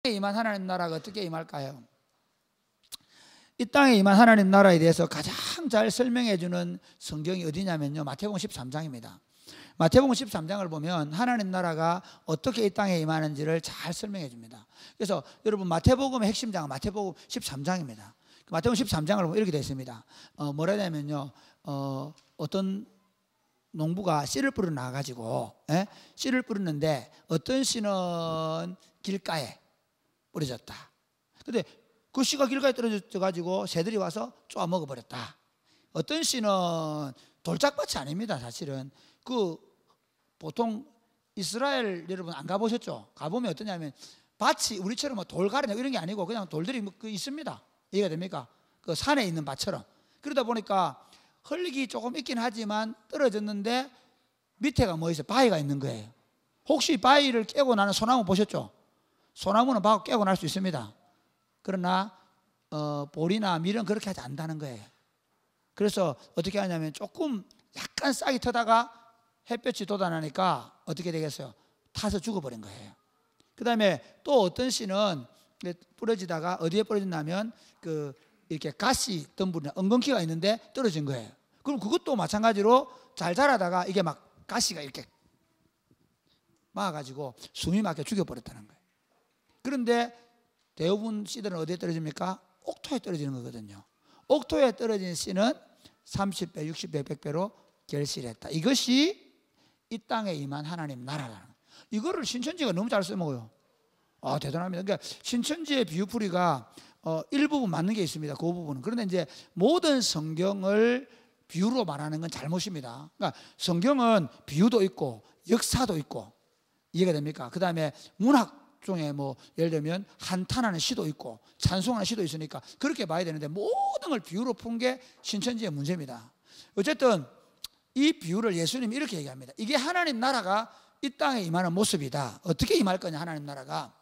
임한 하나님 나라가 어떻게 임할까요? 이 땅에 임한 하나님 나라에 대해서 가장 잘 설명해 주는 성경이 어디냐면요, 마태복음 13장입니다. 마태복음 13장을 보면 하나님 나라가 어떻게 이 땅에 임하는지를 잘 설명해 줍니다. 그래서 여러분, 마태복음의 핵심장은 마태복음 13장입니다. 마태복음 13장을 보면 이렇게 되어 있습니다. 뭐라 하냐면요, 어떤 농부가 씨를 뿌려 나가지고 씨를 뿌리는데 어떤 씨는 길가에 뿌려졌다. 근데 그 씨가 길가에 떨어져 가지고 새들이 와서 쪼아 먹어버렸다. 어떤 씨는 돌짝밭이 아닙니다. 사실은 그 보통 이스라엘 여러분 안 가보셨죠? 가보면 어떠냐면 밭이 우리처럼 뭐 돌가르냐 이런 게 아니고 그냥 돌들이 있습니다. 이해가 됩니까? 그 산에 있는 밭처럼. 그러다 보니까 흙이 조금 있긴 하지만 떨어졌는데 밑에가 뭐 있어요? 바위가 있는 거예요. 혹시 바위를 깨고 나는 소나무 보셨죠? 소나무는 바위 깨고 날 수 있습니다. 그러나 볼이나 밀은 그렇게 하지 않는다는 거예요. 그래서 어떻게 하냐면 조금 약간 싹이 터다가 햇볕이 돋아나니까 어떻게 되겠어요? 타서 죽어버린 거예요. 그 다음에 또 어떤 씨는 부러지다가 어디에 부러졌냐면 이렇게 가시 덤불이나 엉겅퀴가 있는데 떨어진 거예요. 그럼 그것도 마찬가지로 잘 자라다가 이게 막 가시가 이렇게 막아가지고 숨이 막혀 죽여버렸다는 거예요. 그런데 대부분 씨들은 어디에 떨어집니까? 옥토에 떨어지는 거거든요. 옥토에 떨어진 씨는 30배, 60배, 100배로 결실했다. 이것이 이 땅에 임한 하나님 나라라는 거예요. 이거를 신천지가 너무 잘 써먹어요. 대단합니다. 그러니까 신천지의 비유풀이가 일부분 맞는 게 있습니다. 그 부분은. 그런데 이제 모든 성경을 비유로 말하는 건 잘못입니다. 그러니까 성경은 비유도 있고 역사도 있고, 이해가 됩니까? 그 다음에 문학 중에 뭐 예를 들면 한탄하는 시도 있고 찬송하는 시도 있으니까 그렇게 봐야 되는데 모든 걸 비유로 푼 게 신천지의 문제입니다. 어쨌든 이 비유를 예수님이 이렇게 얘기합니다. 이게 하나님 나라가 이 땅에 임하는 모습이다. 어떻게 임할 거냐? 하나님 나라가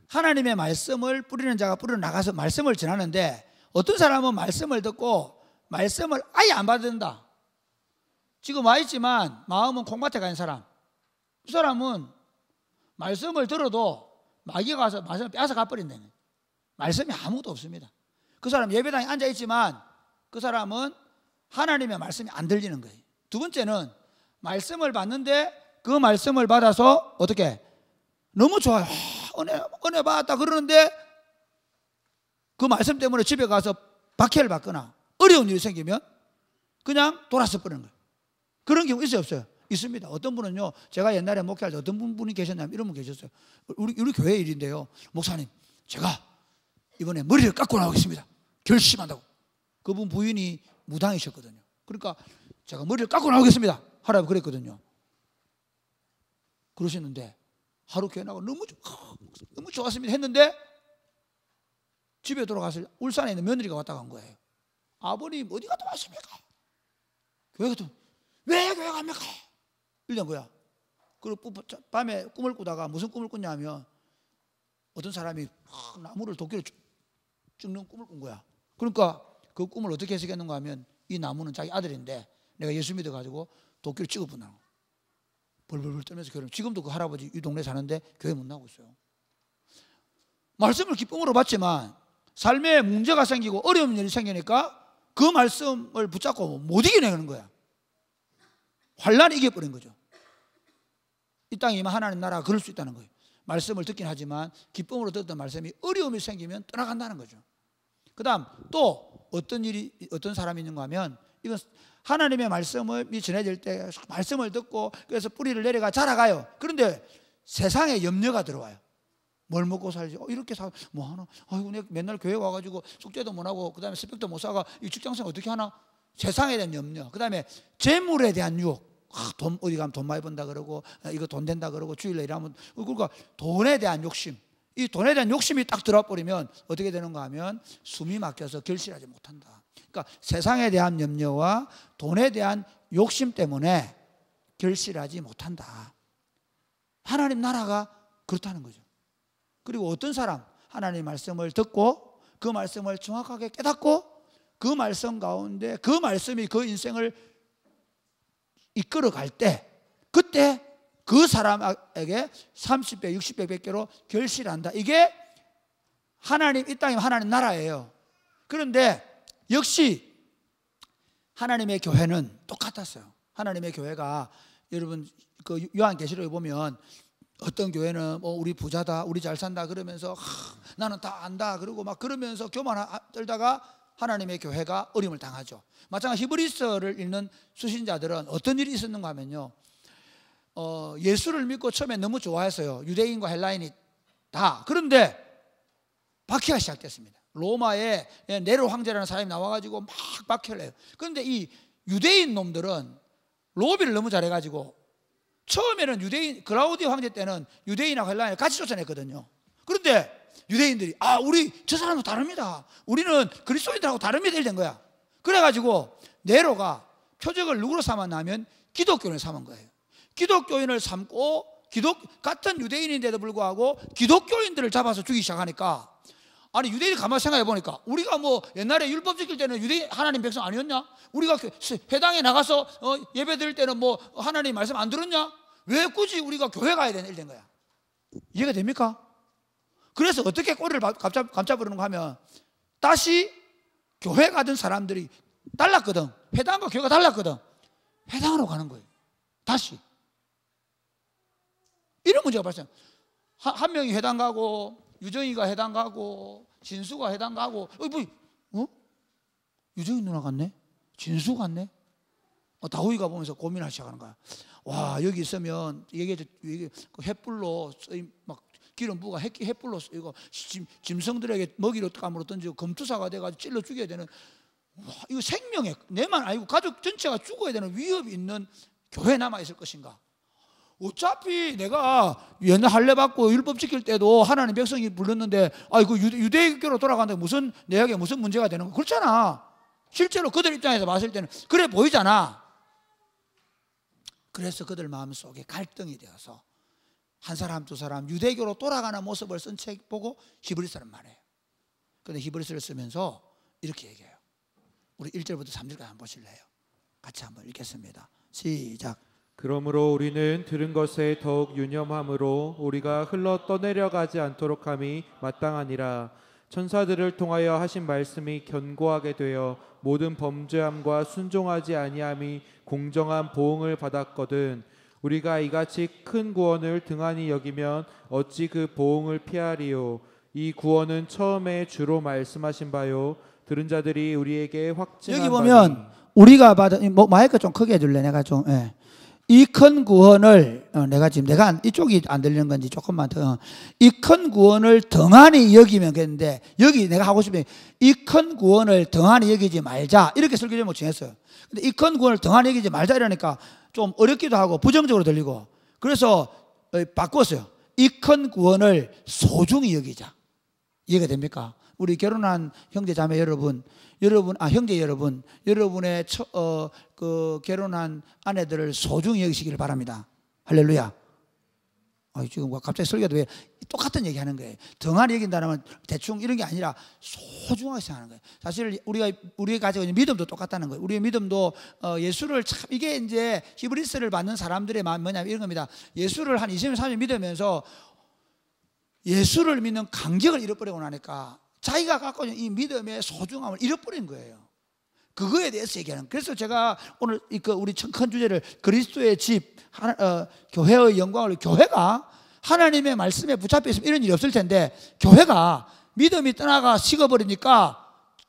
하나님의 말씀을 뿌리는 자가 뿌려 나가서 말씀을 전하는데, 어떤 사람은 말씀을 듣고 말씀을 아예 안 받는다. 지금 와 있지만 마음은 콩밭에 가 있는 사람, 그 사람은 말씀을 들어도 마귀가 가서 말씀을 빼앗아 가버린다는 거예요. 말씀이 아무것도 없습니다. 그 사람 예배당에 앉아 있지만 그 사람은 하나님의 말씀이 안 들리는 거예요. 두 번째는 말씀을 받는데 그 말씀을 받아서 어떻게 너무 좋아요, 은혜 받았다 그러는데 그 말씀 때문에 집에 가서 박해를 받거나 어려운 일이 생기면 그냥 돌아서 버리는 거예요. 그런 경우 있어요, 없어요? 있습니다. 어떤 분은요, 제가 옛날에 목회할 때 어떤 분이 계셨냐면 이런 분 계셨어요. 우리 교회 일인데요, 목사님 제가 이번에 머리를 깎고 나오겠습니다, 결심한다고. 그분 부인이 무당이셨거든요. 그러니까 제가 머리를 깎고 나오겠습니다 하라고 그랬거든요. 그러셨는데 하루 교회 나가고 너무 좋았습니다 했는데 집에 돌아가서 울산에 있는 며느리가 왔다 간 거예요. 아버님 어디 갔다 왔습니까? 교회 갔다. 왜 교회 갑니까? 이런 거야. 그리고 밤에 꿈을 꾸다가 무슨 꿈을 꿨냐면 어떤 사람이 나무를 도끼로 찍는 꿈을 꾼 거야. 그러니까 그 꿈을 어떻게 해석했는가 하면 이 나무는 자기 아들인데 내가 예수 믿어가지고 도끼로 찍어본다는 거. 벌벌벌 떨면서 교회. 지금도 그 할아버지 이 동네 사는데 교회 못 나오고 있어요. 말씀을 기쁨으로 받지만 삶에 문제가 생기고 어려운 일이 생기니까 그 말씀을 붙잡고 못 이겨내는 거야. 환란이 이겨버린 거죠. 이 땅에 임한 하나님 나라가 그럴 수 있다는 거예요. 말씀을 듣긴 하지만 기쁨으로 듣던 말씀이 어려움이 생기면 떠나간다는 거죠. 그 다음 또 어떤 사람이 있는가 하면, 이건 하나님의 말씀이 전해질 때 말씀을 듣고 그래서 뿌리를 내려가 자라가요. 그런데 세상에 염려가 들어와요. 뭘 먹고 살지? 이렇게 뭐 하나? 아이고 내가 맨날 교회 와가지고 숙제도 못 하고 그 다음에 새벽도 못 사가 이 직장생 어떻게 하나? 세상에 대한 염려. 그 다음에 재물에 대한 유혹. 돈 어디 가면 돈 많이 번다 그러고 이거 돈 된다 그러고 주일에 일하면, 그러니까 돈에 대한 욕심. 이 돈에 대한 욕심이 딱 들어와 버리면 어떻게 되는가 하면 숨이 막혀서 결실하지 못한다. 그러니까 세상에 대한 염려와 돈에 대한 욕심 때문에 결실하지 못한다. 하나님 나라가 그렇다는 거죠. 그리고 어떤 사람 하나님의 말씀을 듣고 그 말씀을 정확하게 깨닫고 그 말씀 가운데 그 말씀이 그 인생을 이끌어갈 때, 그때 그 사람에게 30배, 60배, 100배로 결실한다. 이게 하나님, 이 땅이 하나님 나라예요. 그런데 역시 하나님의 교회는 똑같았어요. 하나님의 교회가 여러분 그 요한계시록에 보면 어떤 교회는 우리 부자다, 우리 잘 산다 그러면서 나는 다 안다 그러고 막 그러면서 교만 떨다가 하나님의 교회가 어려움을 당하죠. 마찬가지 히브리서를 읽는 수신자들은 어떤 일이 있었는가 하면요, 예수를 믿고 처음에 너무 좋아했어요. 유대인과 헬라인이 다. 그런데 박해가 시작됐습니다. 로마에 네로 황제라는 사람이 나와가지고 막 박해를 해요. 그런데 이 유대인 놈들은 로비를 너무 잘해가지고 처음에는 유대인, 글라우디오 황제 때는 유대인하고 헬라인을 같이 쫓아냈거든요. 그런데 유대인들이 우리 저 사람도 다릅니다. 우리는 그리스도인들하고 다릅니다. 이런 거야. 그래가지고 네로가 표적을 누구로 삼았냐면 기독교인을 삼은 거예요. 기독교인을 삼고 같은 유대인인데도 불구하고 기독교인들을 잡아서 죽이기 시작하니까, 아니 유대인이 가만히 생각해 보니까 우리가 뭐 옛날에 율법 지킬 때는 유대인 하나님 백성 아니었냐? 우리가 회당에 나가서 예배 드릴 때는 뭐 하나님 말씀 안 들었냐? 왜 굳이 우리가 교회 가야 되는 일 된 거야? 이해가 됩니까? 그래서 어떻게 꼬리를 감잡으려는가 하면 다시 교회 가던 사람들이 달랐거든. 회당과 교회가 달랐거든. 회당으로 가는 거예요. 다시 이런 문제가 발생. 한 명이 회당 가고, 유정이가 회당 가고, 진수가 회당 가고, 유정이 누나 갔네? 진수 갔네? 다우이가 보면서 고민하기 시작하는 거야. 와, 여기 있으면 이게 횃불로 막 기름 부가 횃불로 이거 짐승들에게 먹이로 감으로 던지고 검투사가 돼가지고 찔러 죽여야 되는, 와, 이거 생명에 내만 아니고 가족 전체가 죽어야 되는 위협이 있는 교회 남아 있을 것인가? 어차피 내가 옛날 할례 받고 율법 지킬 때도 하나님 백성이 불렀는데 그 유대교로 돌아간다고 무슨 내역에 무슨 문제가 되는 거? 그렇잖아. 실제로 그들 입장에서 봤을 때는 그래 보이잖아. 그래서 그들 마음속에 갈등이 되어서 한 사람 두 사람 유대교로 돌아가는 모습을 쓴 책 보고 히브리서를 말해요. 그런데 히브리서를 쓰면서 이렇게 얘기해요. 우리 1절부터 3절까지 한번 보실래요? 같이 한번 읽겠습니다. 시작. 그러므로 우리는 들은 것에 더욱 유념함으로 우리가 흘러 떠내려가지 않도록 함이 마땅하니라. 천사들을 통하여 하신 말씀이 견고하게 되어 모든 범죄함과 순종하지 아니함이 공정한 보응을 받았거든. 우리가 이같이 큰 구원을 등한히 여기면 어찌 그 보응을 피하리요. 이 구원은 처음에 주로 말씀하신 바요, 들은 자들이 우리에게 확증한 여기 보면 우리가 받은 마이크 좀 크게 해줄래? 내가 좀 이 큰 구원을 내가 이쪽이 안 들리는 건지 조금만 더, 이 큰 구원을 등한히 여기면 되는데, 여기 내가 하고 싶은 이 큰 구원을 등한히 여기지 말자 이렇게 설교 제목 정했어요. 근데 이 큰 구원을 등한히 여기지 말자 이러니까 좀 어렵기도 하고 부정적으로 들리고, 그래서 바꿨어요. 이 큰 구원을 소중히 여기자. 이해가 됩니까? 우리 결혼한 형제 자매 여러분, 형제 여러분, 여러분의 그 결혼한 아내들을 소중히 여기시기를 바랍니다. 할렐루야. 지금 갑자기 설교도 왜 똑같은 얘기 하는 거예요? 등한히 여긴다면 대충 이런 게 아니라 소중하게 생각하는 거예요. 사실 우리가 가지고 있는 믿음도 똑같다는 거예요. 우리의 믿음도 예수를 참, 이게 이제 히브리서를 받는 사람들의 마음 뭐냐면 이런 겁니다. 예수를 한 20년, 30년 믿으면서 예수를 믿는 간격을 잃어버리고 나니까 자기가 갖고 있는 이 믿음의 소중함을 잃어버린 거예요. 그거에 대해서 얘기하는. 그래서 제가 오늘 우리 큰 주제를 그리스도의 집, 교회의 영광을, 교회가 하나님의 말씀에 붙잡혀 있으면 이런 일이 없을 텐데, 교회가 믿음이 떠나가 식어버리니까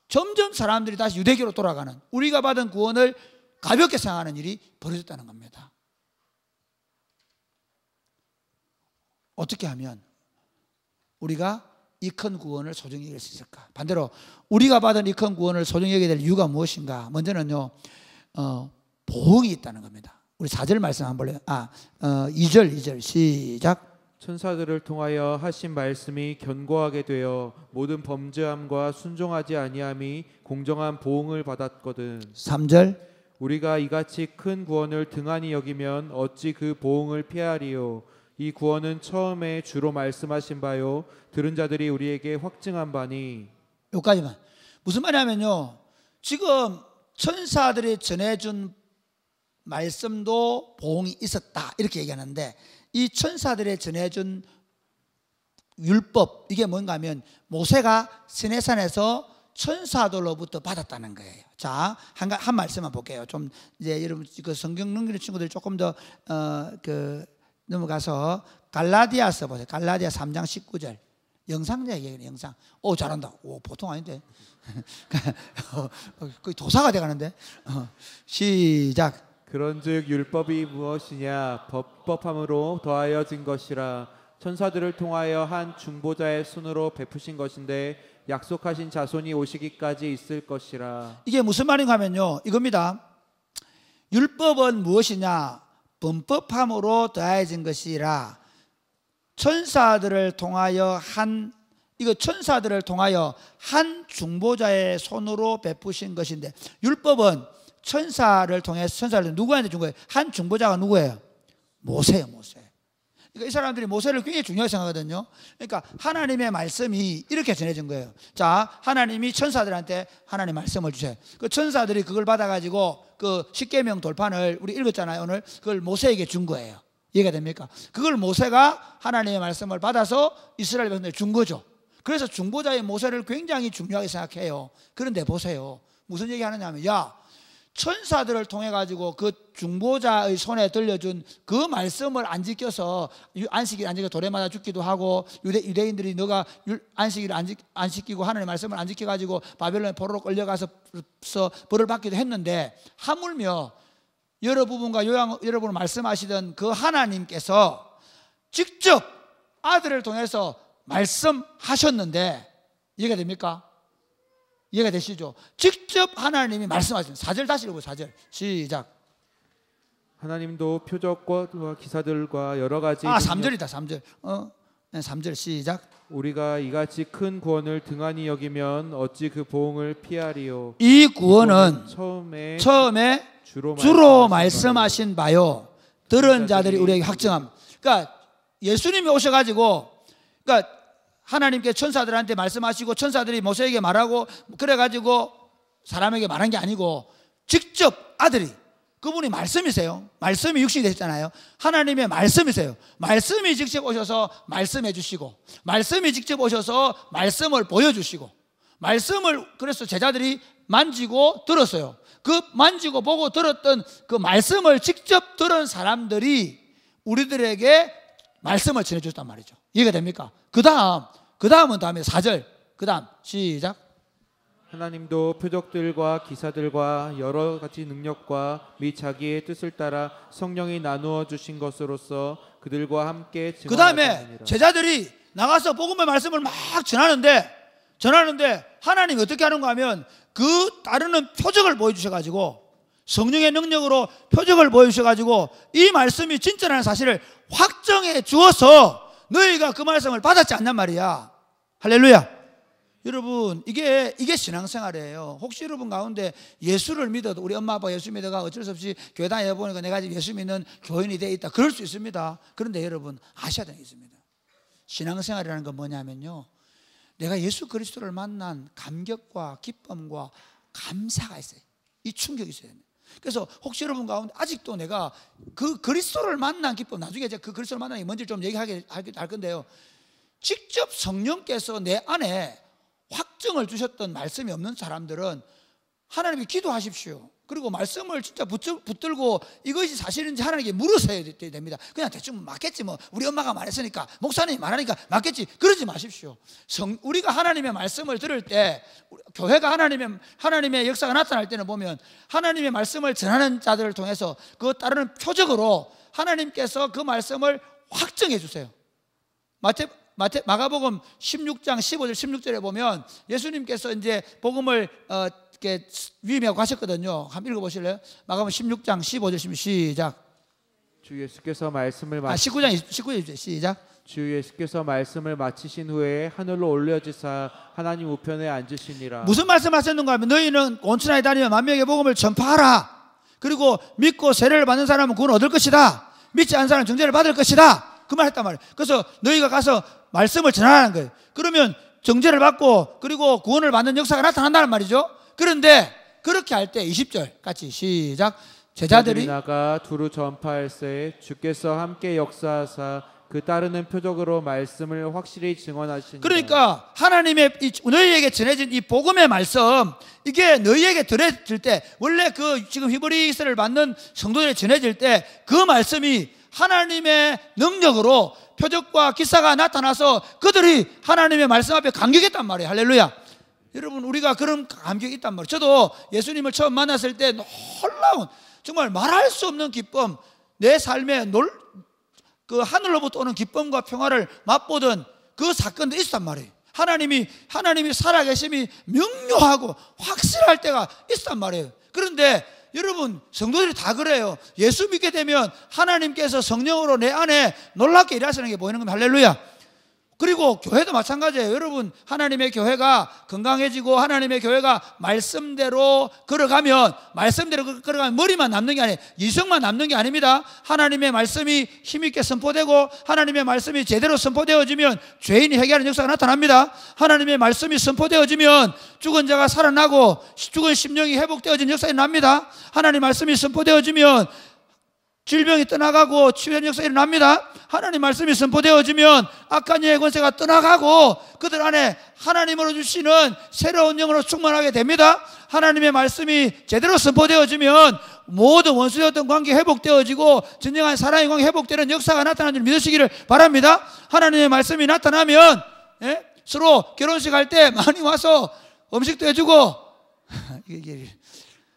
점점 사람들이 다시 유대교로 돌아가는, 우리가 받은 구원을 가볍게 생각하는 일이 벌어졌다는 겁니다. 어떻게 하면 우리가 이 큰 구원을 소중히 여길 수 있을까? 반대로 우리가 받은 이 큰 구원을 소중히 여기게 될 이유가 무엇인가? 먼저는요, 보응이 있다는 겁니다. 우리 4절 말씀 한번 볼래요? 2절 시작. 천사들을 통하여 하신 말씀이 견고하게 되어 모든 범죄함과 순종하지 아니함이 공정한 보응을 받았거든. 3절. 우리가 이같이 큰 구원을 등한히 여기면 어찌 그 보응을 피하리요. 이 구원은 처음에 주로 말씀하신 바요, 들은 자들이 우리에게 확증한 바니. 여기까지만. 무슨 말이냐면요, 지금 천사들이 전해준 말씀도 보응이 있었다 이렇게 얘기하는데, 이 천사들의 전해준 율법, 이게 뭔가 하면 모세가 시내산에서 천사들로부터 받았다는 거예요. 자, 한 말씀만 볼게요. 좀 이제 여러분 그 성경 넘기는 친구들이 조금 더 넘어가서 갈라디아서 보세요. 갈라디아 3장 19절. 영상자 얘기해요. 영상. 오, 잘한다. 오, 보통 아닌데. 거의 도사가 돼가는데. 시작. 그런즉 율법이 무엇이냐? 법함으로 더하여진 것이라. 천사들을 통하여 한 중보자의 손으로 베푸신 것인데 약속하신 자손이 오시기까지 있을 것이라. 이게 무슨 말인가 하면요, 이겁니다. 율법은 무엇이냐? 범법함으로 더해진 것이라. 천사들을 통하여 천사들을 통하여 한 중보자의 손으로 베푸신 것인데, 율법은 천사를 통해서, 천사를 누구한테 준 거예요? 한 중보자가 누구예요? 모세예요. 모세. 그러니까 이 사람들이 모세를 굉장히 중요하게 생각하거든요. 그러니까 하나님의 말씀이 이렇게 전해진 거예요. 자, 하나님이 천사들한테 하나님 말씀을 주세요. 그 천사들이 그걸 받아가지고 그 십계명 돌판을 우리 읽었잖아요. 오늘 그걸 모세에게 준 거예요. 이해가 됩니까? 그걸 모세가 하나님의 말씀을 받아서 이스라엘 백성들에게 준 거죠. 그래서 중보자의 모세를 굉장히 중요하게 생각해요. 그런데 보세요, 무슨 얘기 하느냐 하면, 야, 천사들을 통해 가지고 그 중보자의 손에 들려준 그 말씀을 안 지켜서 안식일 안 지켜 도래마다 죽기도 하고, 유대인들이 너가 안식일을 안 지키고 하나님의 말씀을 안 지켜 가지고 바벨론에 포로로 끌려가서 벌을 받기도 했는데, 하물며 여러 부분과 여러분 말씀하시던 그 하나님께서 직접 아들을 통해서 말씀하셨는데, 이해가 됩니까? 이해가 되시죠? 직접 하나님이 말씀하셨습니다. 4절 다시 읽어보세요. 4절 시작. 하나님도 표적과 기사들과 여러 가지 3절이다. 3절. 3절 시작. 우리가 이같이 큰 구원을 등한히 여기면 어찌 그 보응을 피하리요. 이 구원은 처음에 주로 말씀하신 바요, 들은 자들이 우리에게 확증함. 그러니까 예수님이 오셔가지고, 그러니까 하나님께 천사들한테 말씀하시고 천사들이 모세에게 말하고 그래가지고 사람에게 말한 게 아니고, 직접 아들이, 그분이 말씀이세요. 말씀이 육신이 되셨잖아요. 하나님의 말씀이세요. 말씀이 직접 오셔서 말씀해 주시고, 말씀이 직접 오셔서 말씀을 보여주시고, 말씀을 그래서 제자들이 만지고 들었어요. 그 만지고 보고 들었던 그 말씀을 직접 들은 사람들이 우리들에게 말씀을 전해줬단 말이죠. 이해가 됩니까? 그 다음은 다음에 4절. 그 다음 시작. 하나님도 표적들과 기사들과 여러 가지 능력과 및 자기의 뜻을 따라 성령이 나누어 주신 것으로서 그들과 함께 그 다음에 제자들이 나가서 복음의 말씀을 막 전하는데 하나님이 어떻게 하는가 하면 그 따르는 표적을 보여주셔가지고, 성령의 능력으로 표적을 보여주셔가지고 이 말씀이 진짜라는 사실을 확정해 주어서 너희가 그 말씀을 받았지 않냔 말이야. 할렐루야. 여러분, 이게 신앙생활이에요. 혹시 여러분 가운데 예수를 믿어도, 우리 엄마 아빠 예수 믿어가 어쩔 수 없이 교회 다녀보니까 내가 지금 예수 믿는 교인이 돼 있다, 그럴 수 있습니다. 그런데 여러분 아셔야 되는 게 있습니다. 신앙생활이라는 건 뭐냐면요, 내가 예수 그리스도를 만난 감격과 기쁨과 감사가 있어요. 이 충격이 있어야 됩니다. 그래서 혹시 여러분 가운데 아직도 내가 그 그리스도를 만난 기쁨, 나중에 제가 그 그리스도를 만나는 게 뭔지 좀 얘기할 건데요, 직접 성령께서 내 안에 확증을 주셨던 말씀이 없는 사람들은 하나님께 기도하십시오. 그리고 말씀을 진짜 붙들고 이것이 사실인지 하나님께 물으셔야 됩니다. 그냥 대충 맞겠지, 뭐 우리 엄마가 말했으니까, 목사님이 말하니까 맞겠지, 그러지 마십시오. 우리가 하나님의 말씀을 들을 때, 교회가 하나님의 역사가 나타날 때는 보면 하나님의 말씀을 전하는 자들을 통해서 그 따르는 표적으로 하나님께서 그 말씀을 확정해 주세요. 마가복음 16장 15절 16절에 보면 예수님께서 이제 복음을 이렇게 위임하고 가셨거든요. 한번 읽어보실래요? 마가복음 16장 15절 16절 시작. 주 예수께서 말씀을 19절 시작. 주 예수께서 말씀을 마치신 후에 하늘로 올려지사 하나님 우편에 앉으시니라. 무슨 말씀하셨는가 하면, 너희는 온천하에 다니며 만명의 복음을 전파하라. 그리고 믿고 세례를 받는 사람은 구원 얻을 것이다. 믿지 않는 사람은 정죄를 받을 것이다. 그 말 했단 말이에요. 그래서 너희가 가서 말씀을 전하라는 거예요. 그러면 정죄를 받고 그리고 구원을 받는 역사가 나타난다는 말이죠. 그런데 그렇게 할 때 20절 같이 시작. 제자들이 나가 두루 전파할세 주께서 함께 역사하사 그 따르는 표적으로 말씀을 확실히 증언하시니라. 그러니까 하나님의 너희에게 전해진 이 복음의 말씀, 이게 너희에게 전해질 때, 원래 그 지금 히브리서를 받는 성도들이 전해질 때 그 말씀이 하나님의 능력으로 표적과 기사가 나타나서 그들이 하나님의 말씀 앞에 감격했단 말이에요. 할렐루야. 여러분, 우리가 그런 감격이 있단 말이에요. 저도 예수님을 처음 만났을 때 놀라운, 정말 말할 수 없는 기쁨, 내 삶에 그 하늘로부터 오는 기쁨과 평화를 맛보던 그 사건도 있었단 말이에요. 하나님이 살아계심이 명료하고 확실할 때가 있었단 말이에요. 그런데 여러분, 성도들이 다 그래요. 예수 믿게 되면 하나님께서 성령으로 내 안에 놀랍게 일하시는 게 보이는 겁니다. 할렐루야. 그리고 교회도 마찬가지예요. 여러분, 하나님의 교회가 건강해지고 하나님의 교회가 말씀대로 걸어가면 머리만 남는 게 아니에요. 이성만 남는 게 아닙니다. 하나님의 말씀이 힘있게 선포되고 하나님의 말씀이 제대로 선포되어지면 죄인이 회개하는 역사가 나타납니다. 하나님의 말씀이 선포되어지면 죽은 자가 살아나고 죽은 심령이 회복되어지는 역사가 납니다. 하나님의 말씀이 선포되어지면 질병이 떠나가고 치유되는 역사가 일어납니다. 하나님 말씀이 선포되어지면 악한 영의 권세가 떠나가고 그들 안에 하나님으로 주시는 새로운 영으로 충만하게 됩니다. 하나님의 말씀이 제대로 선포되어지면 모든 원수였던 관계 회복되어지고 진정한 사랑의 관계 회복되는 역사가 나타나는 줄 믿으시기를 바랍니다. 하나님의 말씀이 나타나면 서로 결혼식 할 때 많이 와서 음식도 해주고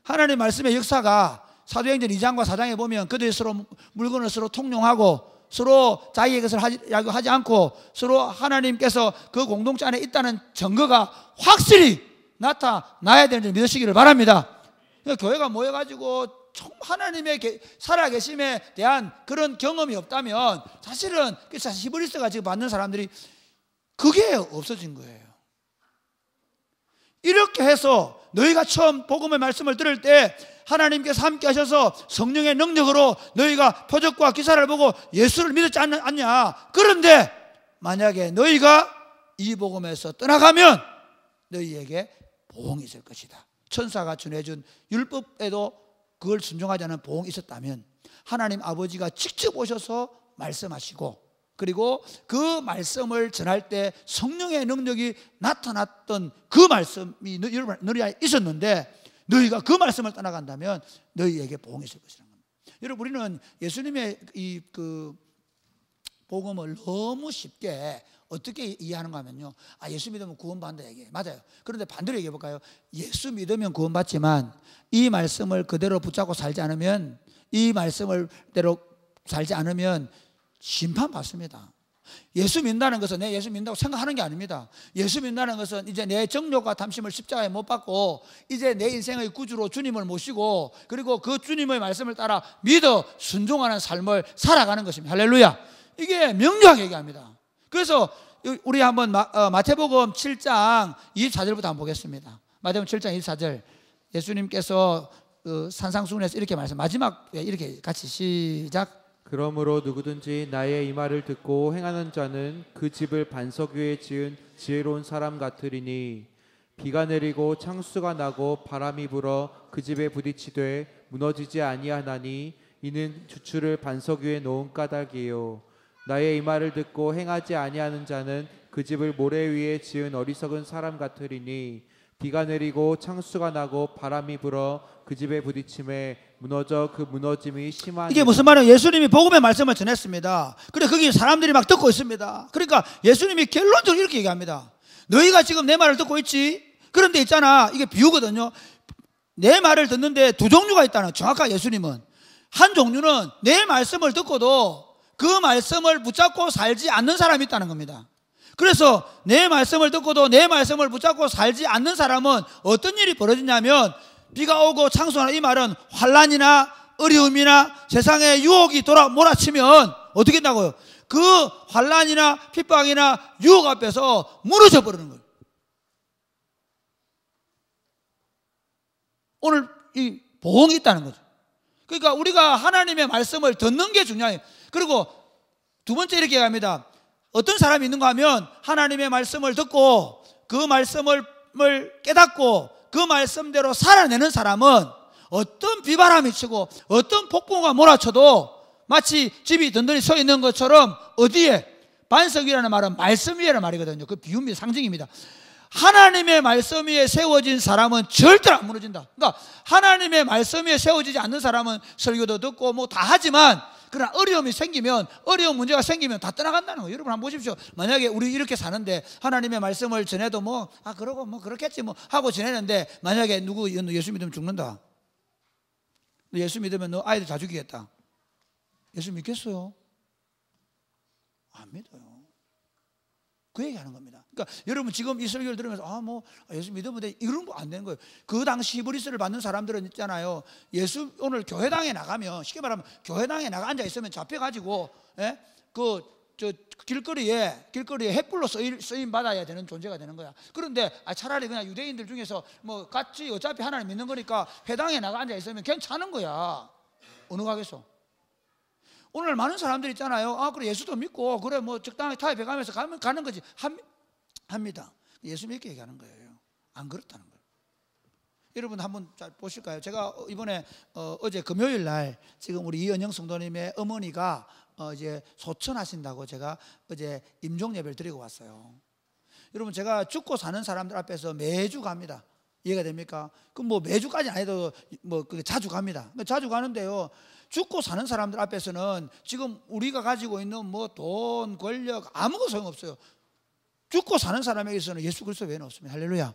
하나님의 말씀의 역사가 사도행전 2장과 4장에 보면 그들이 서로 물건을 서로 통용하고 서로 자기의 것을 하지 않고 서로 하나님께서 그 공동체 안에 있다는 증거가 확실히 나타나야 되는 줄 믿으시기를 바랍니다. 교회가 모여가지고 하나님의 살아계심에 대한 그런 경험이 없다면 사실은 히브리서가 지금 받는 사람들이 그게 없어진 거예요. 이렇게 해서 너희가 처음 복음의 말씀을 들을 때 하나님께서 함께 하셔서 성령의 능력으로 너희가 표적과 기사를 보고 예수를 믿었지 않냐. 그런데 만약에 너희가 이 복음에서 떠나가면 너희에게 보응이 있을 것이다. 천사가 전해준 율법에도 그걸 순종하지 않은 보응이 있었다면 하나님 아버지가 직접 오셔서 말씀하시고 그리고 그 말씀을 전할 때 성령의 능력이 나타났던 그 말씀이 너희 안에 있었는데 너희가 그 말씀을 떠나간다면 너희에게 보응이 있을 것이라는 겁니다. 여러분, 우리는 예수님의 그 복음을 너무 쉽게 어떻게 이해하는가 하면요, 예수 믿으면 구원받는다 얘기해요. 맞아요. 그런데 반대로 얘기해 볼까요? 예수 믿으면 구원받지만 이 말씀을 그대로 붙잡고 살지 않으면, 이 말씀을 대로 살지 않으면 심판받습니다. 예수 믿는다는 것은 내 예수 믿는다고 생각하는 게 아닙니다. 예수 믿는다는 것은 이제 내 정욕과 탐심을 십자가에 못 박고 이제 내 인생의 구주로 주님을 모시고 그리고 그 주님의 말씀을 따라 믿어 순종하는 삶을 살아가는 것입니다. 할렐루야. 이게 명료하게 얘기합니다. 그래서 우리 한번 마태복음 7장 24절부터 한번 보겠습니다. 마태복음 7장 24절, 예수님께서 산상수훈에서 이렇게 말씀, 마지막에 이렇게 같이 시작. 그러므로 누구든지 나의 이 말을 듣고 행하는 자는 그 집을 반석 위에 지은 지혜로운 사람 같으리니 비가 내리고 창수가 나고 바람이 불어 그 집에 부딪히되 무너지지 아니하나니 이는 주추를 반석 위에 놓은 까닭이요. 나의 이 말을 듣고 행하지 아니하는 자는 그 집을 모래 위에 지은 어리석은 사람 같으리니 비가 내리고 창수가 나고 바람이 불어 그 집에 부딪힘에 무너져 그 무너짐이 심하니. 이게 무슨 말이에요? 예수님이 복음의 말씀을 전했습니다. 그래 거기 사람들이 막 듣고 있습니다. 그러니까 예수님이 결론적으로 이렇게 얘기합니다. 너희가 지금 내 말을 듣고 있지? 그런데 있잖아, 이게 비유거든요. 내 말을 듣는데 두 종류가 있다는, 정확하게 예수님은 한 종류는 내 말씀을 듣고도 그 말씀을 붙잡고 살지 않는 사람이 있다는 겁니다. 그래서 내 말씀을 듣고도 내 말씀을 붙잡고 살지 않는 사람은 어떤 일이 벌어지냐면, 비가 오고 창수하는, 이 말은 환난이나 어려움이나 세상의 유혹이 몰아치면 어떻게 된다고요? 그 환난이나 핍박이나 유혹 앞에서 무너져 버리는 거예요. 오늘 이 보응이 있다는 거죠. 그러니까 우리가 하나님의 말씀을 듣는 게 중요해요. 그리고 두 번째 이렇게 얘기합니다. 어떤 사람이 있는가 하면 하나님의 말씀을 듣고 그 말씀을 깨닫고 그 말씀대로 살아내는 사람은 어떤 비바람이 치고 어떤 폭풍우가 몰아쳐도 마치 집이 든든히 서 있는 것처럼 어디에? 반석 위라는 말은 말씀 위라는 말이거든요. 그 비유입니다. 상징입니다. 하나님의 말씀 위에 세워진 사람은 절대로 안 무너진다. 그러니까 하나님의 말씀 위에 세워지지 않는 사람은 설교도 듣고 뭐 다 하지만 그러나 어려움이 생기면, 어려운 문제가 생기면 다 떠나간다는 거예요. 여러분 한번 보십시오. 만약에 우리 이렇게 사는데 하나님의 말씀을 전해도 뭐 그러고 뭐 그렇겠지 뭐 하고 지내는데 만약에 누구 너 예수 믿으면 죽는다. 너 예수 믿으면 너 아이들 다 죽이겠다. 예수 믿겠어요? 안 믿어요. 그 얘기하는 겁니다. 그러니까 여러분 지금 이 설교를 들으면서 예수 믿으면 돼 이런 거 안 되는 거예요. 그 당시 히브리서를 받는 사람들은 있잖아요. 예수 오늘 교회당에 나가면 쉽게 말하면 교회당에 나가 앉아 있으면 잡혀가지고 길거리에 햇불로 쓰임 받아야 되는 존재가 되는 거야. 그런데 차라리 그냥 유대인들 중에서 뭐 같이 어차피 하나님 믿는 거니까 회당에 나가 앉아 있으면 괜찮은 거야. 어느 가겠어? 오늘 많은 사람들 있잖아요. 그래 예수도 믿고 그래 뭐 적당히 타협해 가면서 가는 거지 합니다. 예수 믿게 얘기하는 거예요. 안 그렇다는 거예요. 여러분 한번 잘 보실까요? 제가 이번에 어제 금요일 날 지금 우리 이은영 성도님의 어머니가 이제 소천하신다고 제가 어제 임종 예배를 드리고 왔어요. 여러분 제가 죽고 사는 사람들 앞에서 매주 갑니다. 이해가 됩니까? 그럼 뭐 매주까지는 아니어도 뭐 자주 갑니다. 자주 가는데요. 죽고 사는 사람들 앞에서는 지금 우리가 가지고 있는 뭐 돈, 권력 아무것도 소용없어요. 죽고 사는 사람에게서는 예수 그리스도 외에는 없습니다. 할렐루야.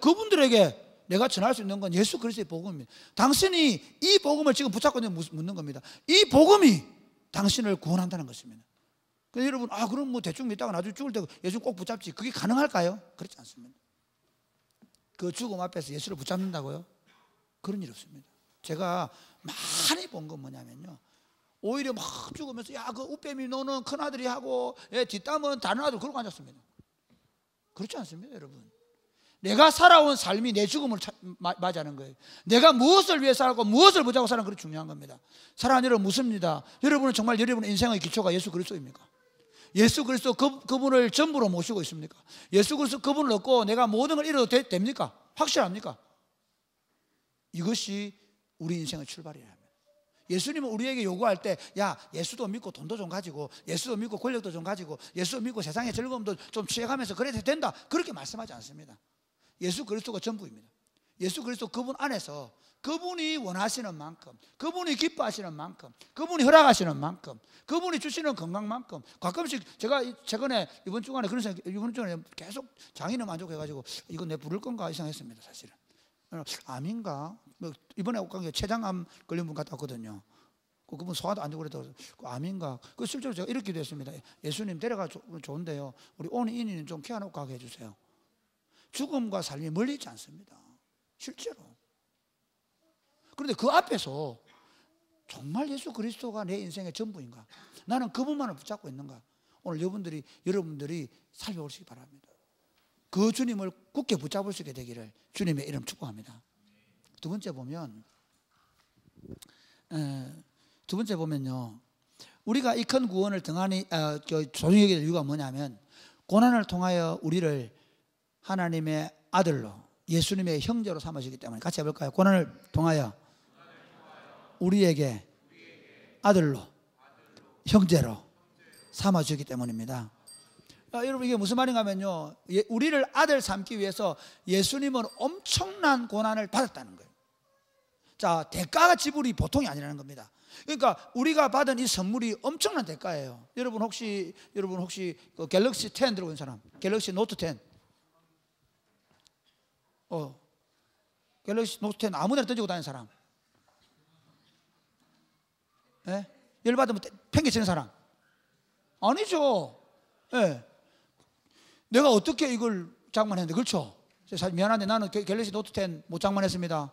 그분들에게 내가 전할 수 있는 건 예수 그리스도의 복음입니다. 당신이 이 복음을 지금 붙잡고 있는 묻는 겁니다. 이 복음이 당신을 구원한다는 것입니다. 그래서 여러분 그럼 뭐 대충 믿다가 나중에 죽을 때 예수 꼭 붙잡지 그게 가능할까요? 그렇지 않습니다. 그 죽음 앞에서 예수를 붙잡는다고요? 그런 일 없습니다. 제가 많이 본 건 뭐냐면요, 오히려 막 죽으면서 그 우빼미 너는 큰아들이 하고 뒷담은 다른 아들 그러고 앉았습니다. 그렇지 않습니다. 여러분 내가 살아온 삶이 내 죽음을 맞이하는 거예요. 내가 무엇을 위해 살고 무엇을 보자고 사는 건 중요한 겁니다. 사랑하는 여러분 묻습니다. 여러분은 정말 여러분의 인생의 기초가 예수 그리스도입니까? 예수 그리스도 그분을 전부로 모시고 있습니까? 예수 그리스도 그분을 얻고 내가 모든 걸 이뤄도 됩니까? 확실합니까? 이것이 우리 인생의 출발이라 합니다. 예수님은 우리에게 요구할 때 예수도 믿고 돈도 좀 가지고 예수도 믿고 권력도 좀 가지고 예수도 믿고 세상의 즐거움도 좀 취해가면서 그래도 된다 그렇게 말씀하지 않습니다. 예수 그리스도가 전부입니다. 예수 그리스도 그분 안에서 그분이 원하시는 만큼, 그분이 기뻐하시는 만큼, 그분이 허락하시는 만큼, 그분이 주시는 건강만큼 가끔씩 제가 최근에 이번 주간에 계속 장인을 만족해가지고 이거 내 부를 건가 이상했습니다. 사실은 암인가? 이번에 온 게 췌장암 걸린 분 갔다 왔거든요. 그분 소화도 안 되고 그래도 암인가? 실제로 제가 이렇게 됐습니다. 예수님 데려가 좋은데요, 우리 오는 인인은 좀 키워놓고 가게 해주세요. 죽음과 삶이 멀리 있지 않습니다. 실제로. 그런데 그 앞에서 정말 예수 그리스도가 내 인생의 전부인가? 나는 그분만을 붙잡고 있는가? 오늘 여러분들이 살펴보시기 바랍니다. 그 주님을 굳게 붙잡을 수 있게 되기를 주님의 이름 축복합니다. 두 번째 보면요, 우리가 이 큰 구원을 등한히 조용히 여길 이유가 뭐냐면 고난을 통하여 우리를 하나님의 아들로 예수님의 형제로 삼으시기 때문에. 같이 해볼까요? 고난을 통하여 우리에게 아들로 형제로 삼아주기 때문입니다. 여러분 이게 무슨 말인가 하면요, 우리를 아들 삼기 위해서 예수님은 엄청난 고난을 받았다는 거예요. 자, 대가가 지불이 보통이 아니라는 겁니다. 그러니까 우리가 받은 이 선물이 엄청난 대가예요. 여러분 혹시 그 갤럭시 10 들고 있는 사람, 갤럭시 노트 10, 갤럭시 노트 10 아무데나 던지고 다니는 사람, 열받으면 팽개치는 사람 아니죠. 내가 어떻게 이걸 장만했는데, 그렇죠? 사실 미안한데 나는 갤럭시 노트 10 못 장만했습니다.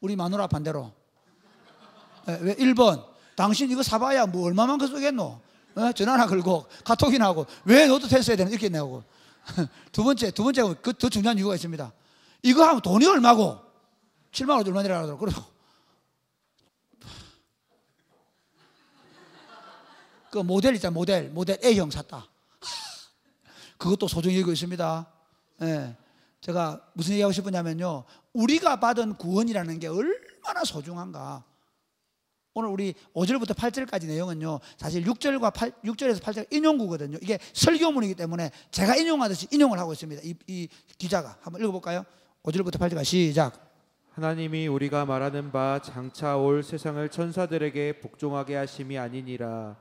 우리 마누라 반대로. 왜? 1번 당신 이거 사봐야 뭐 얼마만큼 쓰겠노? 전화나 걸고 카톡이나 하고 왜 노트 10 써야 되는 이렇게 내고. 두 번째 그 더 중요한 이유가 있습니다. 이거 하면 돈이 얼마고? 7만 원 얼마나 하더라고. 그래서 그 모델 있잖아, 모델 A형 샀다. 그것도 소중히 여기고 있습니다. 제가 무슨 얘기하고 싶으냐면요, 우리가 받은 구원이라는 게 얼마나 얼마나 소중한가. 오늘 우리 5절부터 8절까지 내용은요, 사실 6절에서 8절 인용구거든요. 이게 설교문이기 때문에 제가 인용하듯이 인용을 하고 있습니다. 이 기자가 한번 읽어볼까요? 5절부터 8절까지 시작. 하나님이 우리가 말하는 바 장차 올 세상을 천사들에게 복종하게 하심이 아니니라.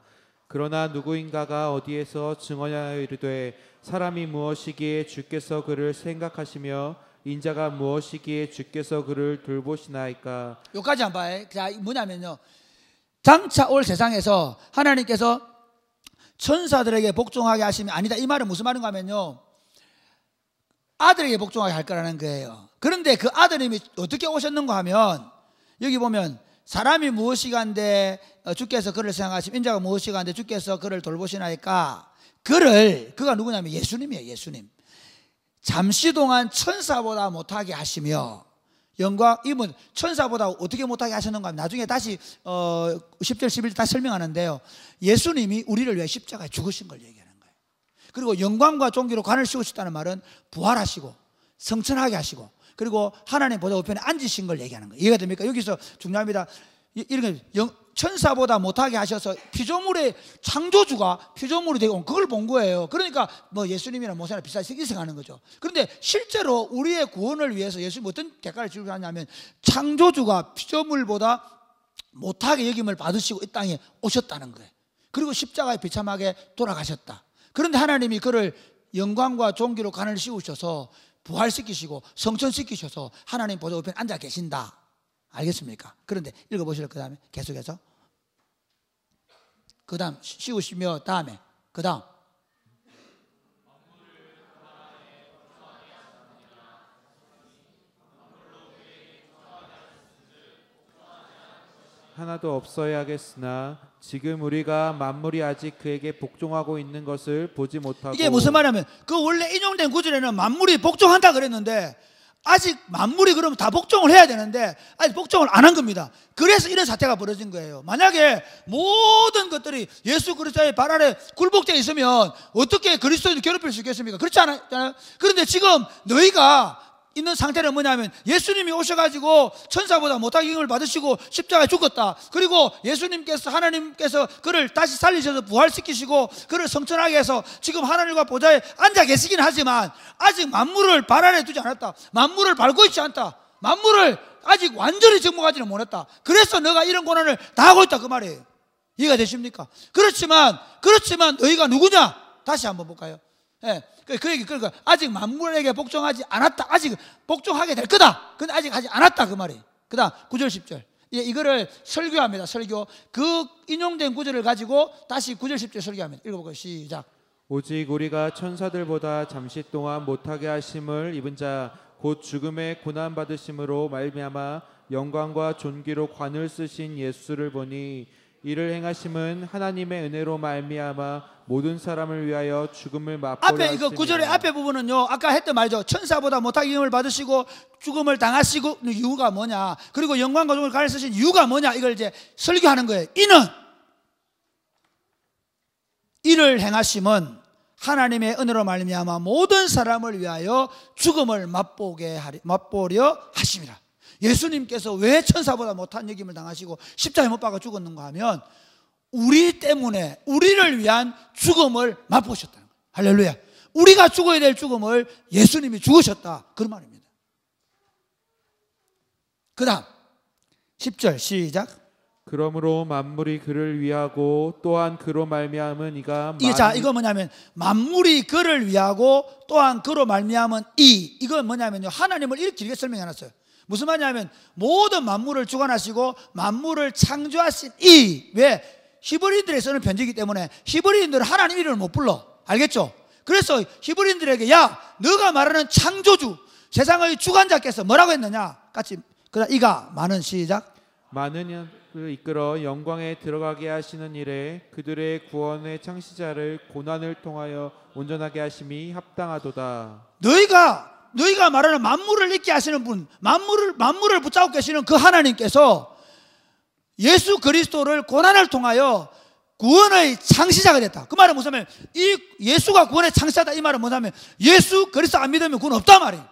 그러나 누구인가가 어디에서 증언하여 이르되 사람이 무엇이기에 주께서 그를 생각하시며 인자가 무엇이기에 주께서 그를 돌보시나이까. 여기까지 한번 봐요. 자, 뭐냐면요, 장차 올 세상에서 하나님께서 천사들에게 복종하게 하심이 아니다. 이 말은 무슨 말인가 하면요, 아들에게 복종하게 할 거라는 거예요. 그런데 그 아들님이 어떻게 오셨는가 하면, 여기 보면 사람이 무엇이간데 주께서 그를 생각하시면 인자가 무엇이간데 주께서 그를 돌보시나이까. 그가 누구냐면 예수님이에요. 예수님. 잠시 동안 천사보다 못하게 하시며 영광, 이분 천사보다 어떻게 못하게 하셨는가 하면 나중에 다시 10절 11절 다시 설명하는데요, 예수님이 우리를 위해 십자가에 죽으신 걸 얘기하는 거예요. 그리고 영광과 존귀로 관을 씌우셨다는 말은 부활하시고 성천하게 하시고 그리고 하나님 보좌 우편에 앉으신 걸 얘기하는 거예요. 이해가 됩니까? 여기서 중요합니다. 이런 천사보다 못하게 하셔서 피조물의 창조주가 피조물이 되고 그걸 본 거예요. 그러니까 뭐 예수님이나 모세나 비슷하게 인생하는 거죠. 그런데 실제로 우리의 구원을 위해서 예수님이 어떤 대가를 지불하냐면 창조주가 피조물보다 못하게 여김을 받으시고 이 땅에 오셨다는 거예요. 그리고 십자가에 비참하게 돌아가셨다. 그런데 하나님이 그를 영광과 존귀로 관을 씌우셔서 부활시키시고 성천시키셔서 하나님 보좌 우편에 앉아 계신다. 알겠습니까? 그런데 읽어보실래요? 그 다음에 계속해서 그 다음 씌우시며 다음에 그 다음 하나도 없어야 하겠으나 지금 우리가 만물이 아직 그에게 복종하고 있는 것을 보지 못하고. 이게 무슨 말이냐면 그 원래 인용된 구절에는 만물이 복종한다 그랬는데 아직 만물이 그러면 다 복종을 해야 되는데 아직 복종을 안 한 겁니다. 그래서 이런 사태가 벌어진 거예요. 만약에 모든 것들이 예수 그리스도의 발 아래 굴복되어 있으면 어떻게 그리스도인을 괴롭힐 수 있겠습니까? 그렇지 않아요? 그런데 지금 너희가 있는 상태는 뭐냐면 예수님이 오셔가지고 천사보다 못하게 힘을 받으시고 십자가에 죽었다. 그리고 예수님께서 하나님께서 그를 다시 살리셔서 부활시키시고 그를 성천하게 해서 지금 하나님과 보좌에 앉아 계시긴 하지만 아직 만물을 발 아래 두지 않았다. 만물을 밟고 있지 않다. 만물을 아직 완전히 정복하지는 못했다. 그래서 너가 이런 고난을 다 하고 있다 그 말이에요. 이해가 되십니까? 그렇지만 너희가 누구냐? 다시 한번 볼까요? 예. 그러니까 아직 만물에게 복종하지 않았다. 아직 복종하게 될 거다. 근데 아직 하지 않았다 그 말이에요. 그 다음 9절 10절 이거를 설교합니다. 설교. 그 인용된 구절을 가지고 다시 9절 10절 설교합니다. 읽어볼까요? 시작. 오직 우리가 천사들보다 잠시 동안 못하게 하심을 입은 자 곧 죽음의 고난 받으심으로 말미암아 영광과 존귀로 관을 쓰신 예수를 보니 이를 행하심은 하나님의 은혜로 말미암아 모든 사람을 위하여 죽음을 맛보라 앞에 이거 구절의 앞에 부분은요, 아까 했던 말이죠. 천사보다 못하게 힘을 받으시고 죽음을 당하시고 이유가 뭐냐, 그리고 영광과 존귀를 관을 쓰신 이유가 뭐냐, 이걸 이제 설교하는 거예요. 이를 행하심은 하나님의 은혜로 말미암아 모든 사람을 위하여 죽음을 맛보려 하심이라. 예수님께서 왜 천사보다 못한 여김을 당하시고 십자가에 못 박아 죽었는가 하면 우리 때문에 우리를 위한 죽음을 맛보셨다는 거예요. 할렐루야. 우리가 죽어야 될 죽음을 예수님이 죽으셨다 그런 말입니다. 그 다음 10절 시작. 그러므로 만물이 그를 위하고 또한 그로 말미암은 이가 이거 뭐냐면 만물이 그를 위하고 또한 그로 말미암은 이건 뭐냐면요, 하나님을 이렇게 길게 설명해 놨어요. 무슨 말이냐면 모든 만물을 주관하시고 만물을 창조하신 왜 히브리인들에 쓰는 편지이기 때문에 히브리인들은 하나님 이름을 못 불러. 알겠죠? 그래서 히브리인들에게 야 너가 말하는 창조주 세상의 주관자께서 뭐라고 했느냐 같이 그다음 이가 많은 시작. 많은 이를 이끌어 영광에 들어가게 하시는 일에 그들의 구원의 창시자를 고난을 통하여 온전하게 하심이 합당하도다. 너희가 말하는 만물을 있게 하시는 분, 만물을 붙잡고 계시는 그 하나님께서 예수 그리스도를 고난을 통하여 구원의 창시자가 됐다. 그 말은 뭐냐면 이 예수가 구원의 창시자다 이 말은 뭐냐면 예수 그리스도 안 믿으면 구원 없다 말이에요.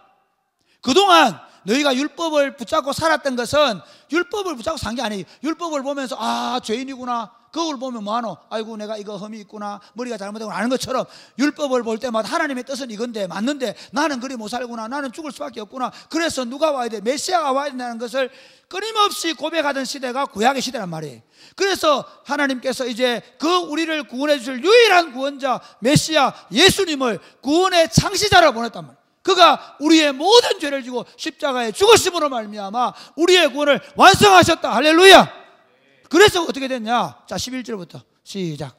그동안 너희가 율법을 붙잡고 살았던 것은 율법을 붙잡고 산 게 아니에요. 율법을 보면서 아 죄인이구나, 그걸 보면 뭐하노? 아이고 내가 이거 흠이 있구나, 머리가 잘못되구나 아는 것처럼 율법을 볼 때마다 하나님의 뜻은 이건데 맞는데 나는 그리 못 살구나, 나는 죽을 수밖에 없구나, 그래서 누가 와야 돼? 메시아가 와야 된다는 것을 끊임없이 고백하던 시대가 구약의 시대란 말이에요. 그래서 하나님께서 이제 그 우리를 구원해 주실 유일한 구원자 메시아 예수님을 구원의 창시자로 보냈단 말이에요. 그가 우리의 모든 죄를 지고 십자가에 죽으심으로 말미암아 우리의 구원을 완성하셨다. 할렐루야. 그래서 어떻게 됐냐? 자 11절부터 시작.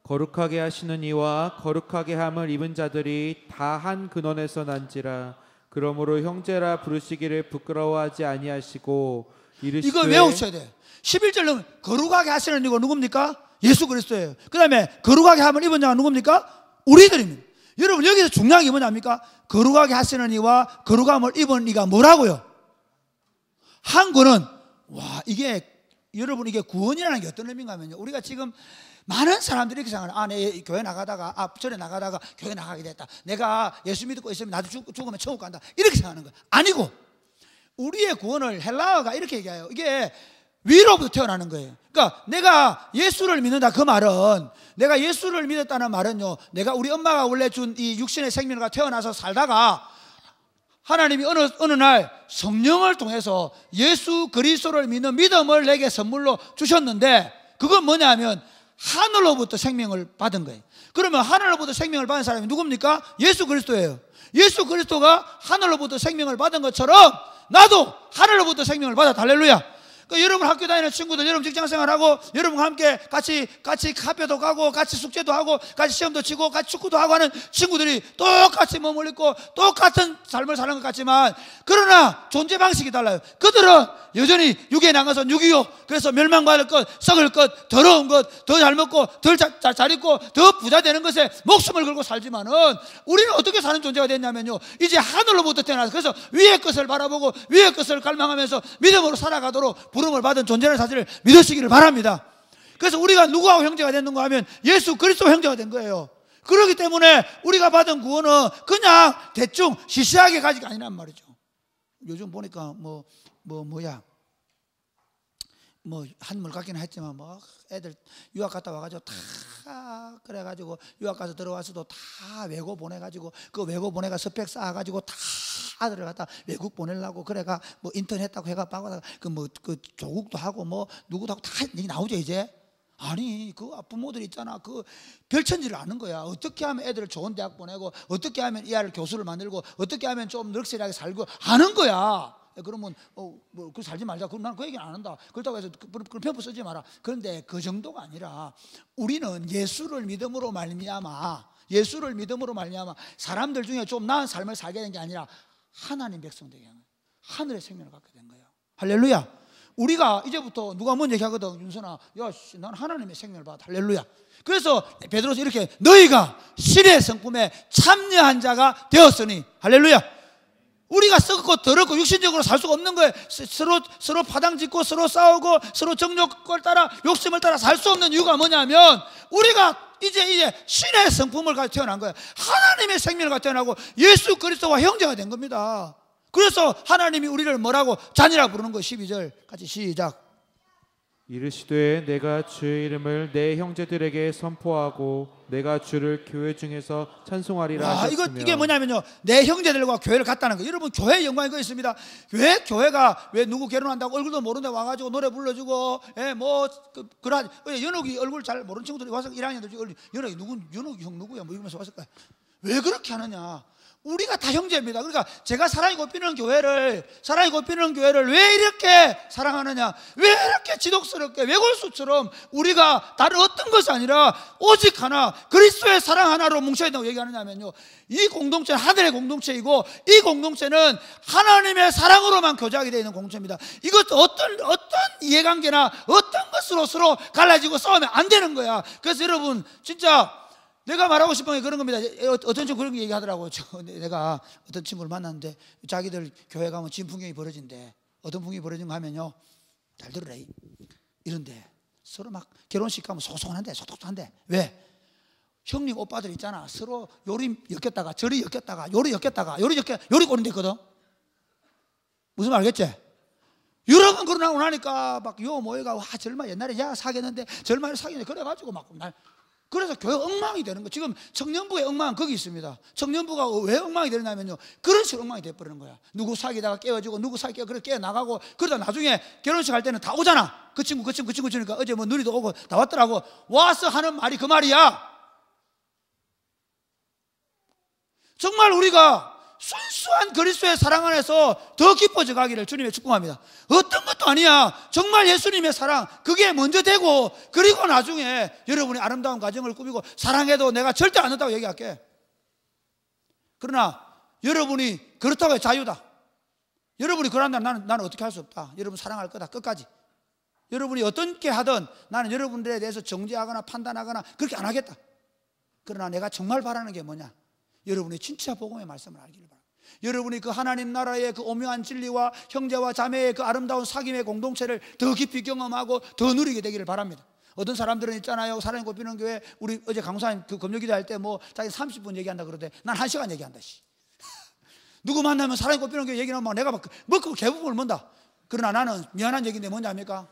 거룩하게 하시는 이와 거룩하게 함을 입은 자들이 다 한 근원에서 난지라. 그러므로 형제라 부르시기를 부끄러워하지 아니하시고 이르시되, 이거 외우셔야 돼. 11절 넣으면 거룩하게 하시는 이가 누굽니까? 예수 그리스도예요. 그 다음에 거룩하게 함을 입은 자가 누굽니까? 우리들입니다. 여러분 여기서 중요한 게 뭐냐입니까? 거룩하게 하시는 이와 거룩함을 입은 이가 뭐라고요? 한 구원은, 와 이게 여러분 이게 구원이라는 게 어떤 의미인가 하면요, 우리가 지금 많은 사람들이 이렇게 생각하는, 아, 내 교회 나가다가, 절에 나가다가 교회 나가게 됐다, 내가 예수 믿고 있으면 나도 죽으면 천국 간다, 이렇게 생각하는 거예요. 아니고 우리의 구원을 헬라어가 이렇게 얘기해요. 이게 위로부터 태어나는 거예요. 그러니까 내가 예수를 믿는다, 그 말은, 내가 예수를 믿었다는 말은요, 내가 우리 엄마가 원래 준 이 육신의 생명과 태어나서 살다가 하나님이 어느 날 성령을 통해서 예수 그리스도를 믿는 믿음을 내게 선물로 주셨는데, 그건 뭐냐면 하늘로부터 생명을 받은 거예요. 그러면 하늘로부터 생명을 받은 사람이 누굽니까? 예수 그리스도예요. 예수 그리스도가 하늘로부터 생명을 받은 것처럼 나도 하늘로부터 생명을 받았다. 할렐루야. 그러니까 여러분 학교 다니는 친구들, 여러분 직장생활하고 여러분과 함께 같이 카페도 가고 같이 숙제도 하고 같이 시험도 치고 같이 축구도 하고 하는 친구들이 똑같이 몸을 입고 똑같은 삶을 사는 것 같지만, 그러나 존재 방식이 달라요. 그들은 여전히 육에 나가서 6.25, 그래서 멸망받을 것, 썩을 것, 더러운 것, 더 잘 먹고 더 잘 입고 더 부자 되는 것에 목숨을 걸고 살지만은, 우리는 어떻게 사는 존재가 됐냐면요, 이제 하늘로부터 태어나서, 그래서 위의 것을 바라보고 위의 것을 갈망하면서 믿음으로 살아가도록 부름을 받은 존재라는 사실을 믿으시기를 바랍니다. 그래서 우리가 누구하고 형제가 됐는가 하면 예수 그리스도 형제가 된 거예요. 그렇기 때문에 우리가 받은 구원은 그냥 대충 시시하게 가지가 아니란 말이죠. 요즘 보니까 뭐 한물 같기는 했지만 애들 유학 갔다 와가지고 다 그래가지고 유학 가서 들어와서도 다 외고 보내가지고, 그 외고 보내가 스펙 쌓아가지고 다 아들을 갖다 외국 보내려고 그래가 인턴 했다고 해가 빠고 그 조국도 하고 누구도 하고 다 얘기 나오죠 이제. 아니 그 부모들 있잖아, 그 별천지를 아는 거야. 어떻게 하면 애들을 좋은 대학 보내고, 어떻게 하면 이 아이를 교수를 만들고, 어떻게 하면 좀 럭셔리하게 살고 아는 거야. 그러면 그 살지 말자. 그럼 나는 그 얘기는 안 한다. 그렇다고 해서 그런 편법 쓰지 마라. 그런데 그 정도가 아니라 우리는 예수를 믿음으로 말미암아 사람들 중에 좀 나은 삶을 살게 된 게 아니라 하나님 백성 되게 하는, 하늘의 생명을 갖게 된 거예요. 할렐루야. 우리가 이제부터 누가 뭔 얘기하거든, 윤선아, 야, 난 하나님의 생명을 받아. 할렐루야. 그래서 베드로서 이렇게, 너희가 신의 성품에 참여한 자가 되었으니. 할렐루야. 우리가 썩고 더럽고 육신적으로 살 수가 없는 거예요. 서로 파당짓고 서로 싸우고 서로 정욕을 따라 욕심을 따라 살 수 없는 이유가 뭐냐면, 우리가 이제 신의 성품을 가지고 태어난 거예요. 하나님의 생명을 가지고 태어나고 예수 그리스도와 형제가 된 겁니다. 그래서 하나님이 우리를 뭐라고? 자녀라 부르는 거예요. 12절 같이 시작. 이르시되 내가 주의 이름을 내 형제들에게 선포하고 내가 주를 교회 중에서 찬송하리라 하셨으며. 이게 뭐냐면요, 내 형제들과 교회를 갖다는 거예요. 여러분 교회의 영광이 그거 있습니다. 왜 교회가 왜 누구 결혼한다고 얼굴도 모르는데 와가지고 노래 불러주고, 연옥이 얼굴 잘 모르는 친구들이 와서 1학년들 연옥이 형 누구야 이러면서 왔을 거야. 왜 그렇게 하느냐? 우리가 다 형제입니다. 그러니까 제가 사랑이 곱히는 교회를 왜 이렇게 사랑하느냐, 왜 이렇게 지독스럽게 외골수처럼 우리가 다른 어떤 것이 아니라 오직 하나, 그리스도의 사랑 하나로 뭉쳐야 된다고 얘기하느냐면요, 이 공동체는 하늘의 공동체이고 이 공동체는 하나님의 사랑으로만 교제하게 되어 있는 공동체입니다. 이것도 어떤 이해관계나 어떤 것으로 서로 갈라지고 싸우면 안 되는 거야. 그래서 여러분 진짜 내가 말하고 싶은 게 그런 겁니다. 어떤 친구 그런 얘기하더라고요. 내가 어떤 친구를 만났는데 자기들 교회 가면 진풍경이 벌어진대. 어떤 풍경이 벌어진가 하면요, 잘 들으라, 이런데 서로 막 결혼식 가면 소송한데 왜? 형님 오빠들 있잖아, 서로 요리 엮였다가 저리 엮였다가 요리 꼬는 데 있거든. 무슨 말 알겠지? 여러 번 그러고 나니까 막 요 모여가 와 절마 옛날에 야 사귀었는데 절마를 사귀었는데 그래가지고 막 그래서 교회 엉망이 되는 거. 지금 청년부의 엉망은 거기 있습니다. 청년부가 왜 엉망이 되냐면요, 그런 식으로 엉망이 돼버리는 거야. 누구 사귀다가 깨어지고 누구 사귀다가 그렇게 깨어나가고, 그러다 나중에 결혼식 할 때는 다 오잖아. 그 친구 주니까 어제 뭐 누리도 오고 다 왔더라고. 와서 하는 말이 그 말이야. 정말 우리가 순수한 그리스도의 사랑 안에서 더 깊어져 가기를 주님의 축복합니다. 어떤 것도 아니야. 정말 예수님의 사랑, 그게 먼저 되고, 그리고 나중에 여러분이 아름다운 가정을 꾸미고 사랑해도 내가 절대 안 한다고 얘기할게. 그러나 여러분이 그렇다고 해서 자유다. 여러분이 그런다면 나는 어떻게 할 수 없다. 여러분 사랑할 거다 끝까지. 여러분이 어떻게 하든 나는 여러분들에 대해서 정죄하거나 판단하거나 그렇게 안 하겠다. 그러나 내가 정말 바라는 게 뭐냐, 여러분이 진짜 복음의 말씀을 알기를 바랍니다. 여러분이 그 하나님 나라의 그 오묘한 진리와 형제와 자매의 그 아름다운 사귐의 공동체를 더 깊이 경험하고 더 누리게 되기를 바랍니다. 어떤 사람들은 있잖아요, 사랑의 꽃피는 교회, 우리 어제 강사님 그 금요기도 할 때 뭐 자기 30분 얘기한다 그러대. 난 1시간 얘기한다. 누구 만나면 사랑의 꽃피는 교회 얘기하면 막 내가 막 먹고 개부분을 문다. 그러나 나는 미안한 얘기인데 뭔지 압니까?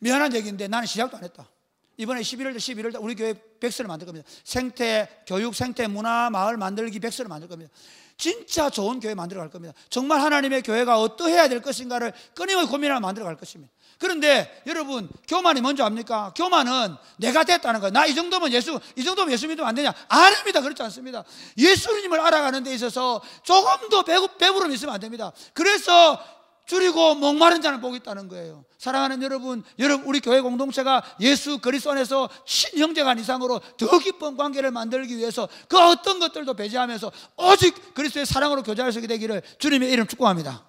미안한 얘기인데 나는 시작도 안 했다. 이번에 11월 달 우리 교회 백서를 만들 겁니다. 생태 교육, 생태 문화 마을 만들기 백서를 만들 겁니다. 진짜 좋은 교회 만들어 갈 겁니다. 정말 하나님의 교회가 어떠해야 될 것인가를 끊임없이 고민하며 만들어 갈 것입니다. 그런데 여러분, 교만이 뭔지 압니까? 교만은 내가 됐다는 거예요. 나 이 정도면 예수 믿으면 안 되냐? 아닙니다. 그렇지 않습니다. 예수님을 알아가는 데 있어서 조금 더 배부름 있으면 안 됩니다. 그래서 줄이고 목마른 자는 복이 있다는 거예요. 사랑하는 여러분, 우리 교회 공동체가 예수 그리스도 안에서 친형제간 이상으로 더 깊은 관계를 만들기 위해서 그 어떤 것들도 배제하면서 오직 그리스도의 사랑으로 교제할 수 있게 되기를 주님의 이름 축복합니다.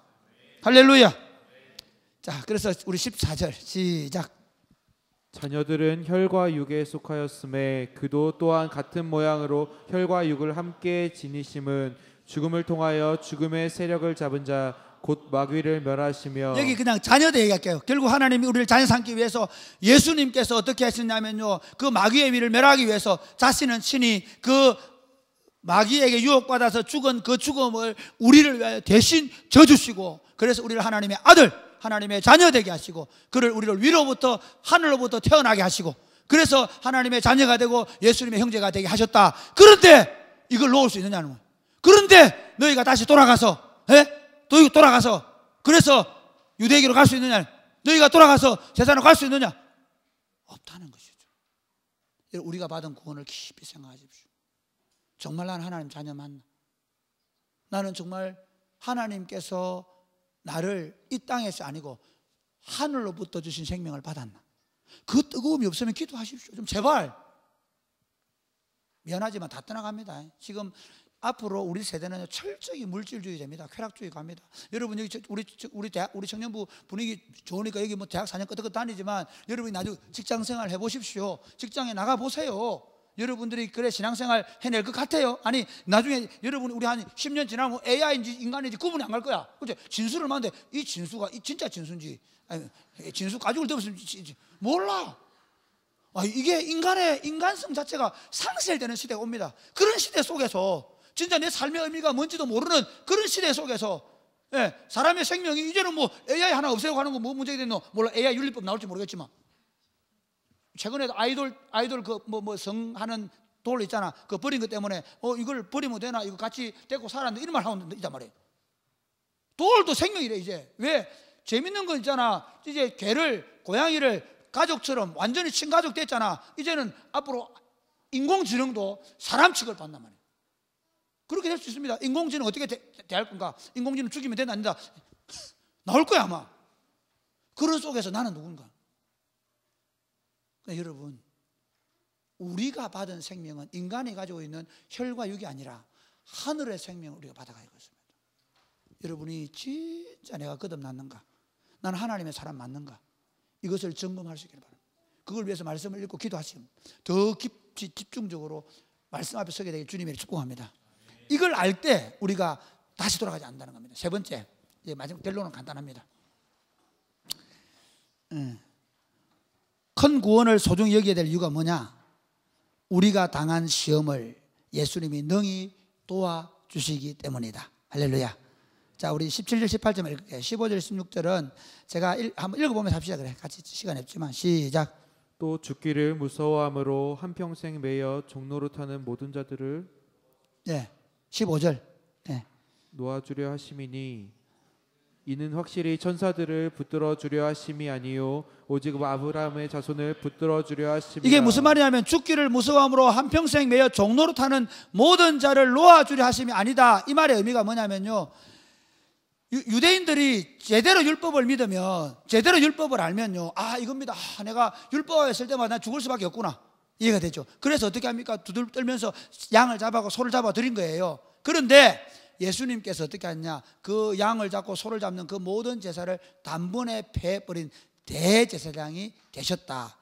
할렐루야. 자, 그래서 우리 14절 시작. 자녀들은 혈과 육에 속하였음에 그도 또한 같은 모양으로 혈과 육을 함께 지니심은 죽음을 통하여 죽음의 세력을 잡은 자 곧 마귀를 멸하시며. 여기 그냥 자녀들 얘기할게요. 결국 하나님이 우리를 자녀 삼기 위해서 예수님께서 어떻게 하셨냐면요, 그 마귀의 위를 멸하기 위해서 자신은 친히 그 마귀에게 유혹받아서 죽은 그 죽음을 우리를 위하여 대신 져주시고, 그래서 우리를 하나님의 아들, 하나님의 자녀 되게 하시고, 그를 우리를 위로부터 하늘로부터 태어나게 하시고, 그래서 하나님의 자녀가 되고 예수님의 형제가 되게 하셨다. 그런데 이걸 놓을 수 있느냐는 거예요. 그런데 너희가 다시 돌아가서 그래서 유대기로 갈 수 있느냐, 너희가 돌아가서 제사로 갈 수 있느냐? 없다는 것이죠. 우리가 받은 구원을 깊이 생각하십시오. 정말 나는 하나님 자녀 맞나? 나는 정말 하나님께서 나를 이 땅에서 아니고 하늘로부터 주신 생명을 받았나? 그 뜨거움이 없으면 기도하십시오. 좀 제발. 미안하지만 다 떠나갑니다. 지금 앞으로 우리 세대는 철저히 물질주의자입니다. 쾌락주의 갑니다. 여러분, 여기 우리 청년부 분위기 좋으니까 여기 뭐 대학 4년 끄덕끄덕 다니지만 여러분이 나중에 직장생활 해보십시오. 직장에 나가보세요. 여러분들이 그래 신앙생활 해낼 것 같아요? 아니, 나중에 여러분 우리 한 10년 지나면 AI인지 인간인지 구분이 안 갈 거야. 그죠? 진수를 만데 이 진수가 진짜 진수인지, 아니, 진수 가죽을 덮었으면 몰라. 이게 인간성 자체가 상실되는 시대가 옵니다. 그런 시대 속에서 진짜 내 삶의 의미가 뭔지도 모르는 그런 시대 속에서, 사람의 생명이 이제는 뭐 AI 하나 없애고 하는 거 뭐 문제가 됐노? 몰라. AI 윤리법 나올지 모르겠지만 최근에도 아이돌 그 뭐 성하는 돌 있잖아. 그거 버린 것 때문에 이걸 버리면 되나? 이거 같이 데리고 살았는데 이런 말 하고 있단 말이에요. 돌도 생명이래 이제. 왜? 재밌는 건 있잖아. 이제 개를, 고양이를 가족처럼 완전히 친가족 됐잖아. 이제는 앞으로 인공지능도 사람 취급을 받단 말이에요. 그렇게 될 수 있습니다. 인공지능 어떻게 대할 건가? 인공지능 죽이면 된다, 아니다? 나올 거야 아마. 그런 속에서 나는 누군가? 그러니까 여러분, 우리가 받은 생명은 인간이 가지고 있는 혈과 육이 아니라 하늘의 생명을 우리가 받아가고 있습니다. 여러분이 진짜 내가 거듭났는가? 나는 하나님의 사람 맞는가? 이것을 점검할 수 있기를 바랍니다. 그걸 위해서 말씀을 읽고 기도하시면 더 깊이 집중적으로 말씀 앞에 서게 되길 주님이 축복합니다. 이걸 알 때 우리가 다시 돌아가지 않는다는 겁니다. 세 번째, 이제 마지막 결론은 간단합니다. 큰 구원을 소중히 여겨야 될 이유가 뭐냐? 우리가 당한 시험을 예수님이 능히 도와주시기 때문이다. 할렐루야. 자, 우리 17절 18절 읽을게요. 15절 16절은 제가 한번 읽어보면서 합시다. 그래, 같이 시간이 없지만 시작. 또 죽기를 무서워함으로 한평생 매여 종로로 타는 모든 자들을 15절 놓아주려 하심이니 이는 확실히 천사들을 붙들어 주려 하심이 아니요 오직 아브라함의 자손을 붙들어 주려 하심이라. 이게 무슨 말이냐면 죽기를 무서워함으로 한평생 매여 종로로 타는 모든 자를 놓아주려 하심이 아니다. 이 말의 의미가 뭐냐면요, 유대인들이 제대로 율법을 믿으면, 제대로 율법을 알면요, 이겁니다. 내가 율법을 했을 때마다 난 죽을 수밖에 없구나, 이해가 되죠. 그래서 어떻게 합니까? 두들 떨면서 양을 잡아고 소를 잡아 드린 거예요. 그런데 예수님께서 어떻게 하냐, 그 양을 잡고 소를 잡는 그 모든 제사를 단번에 패버린 대제사장이 되셨다.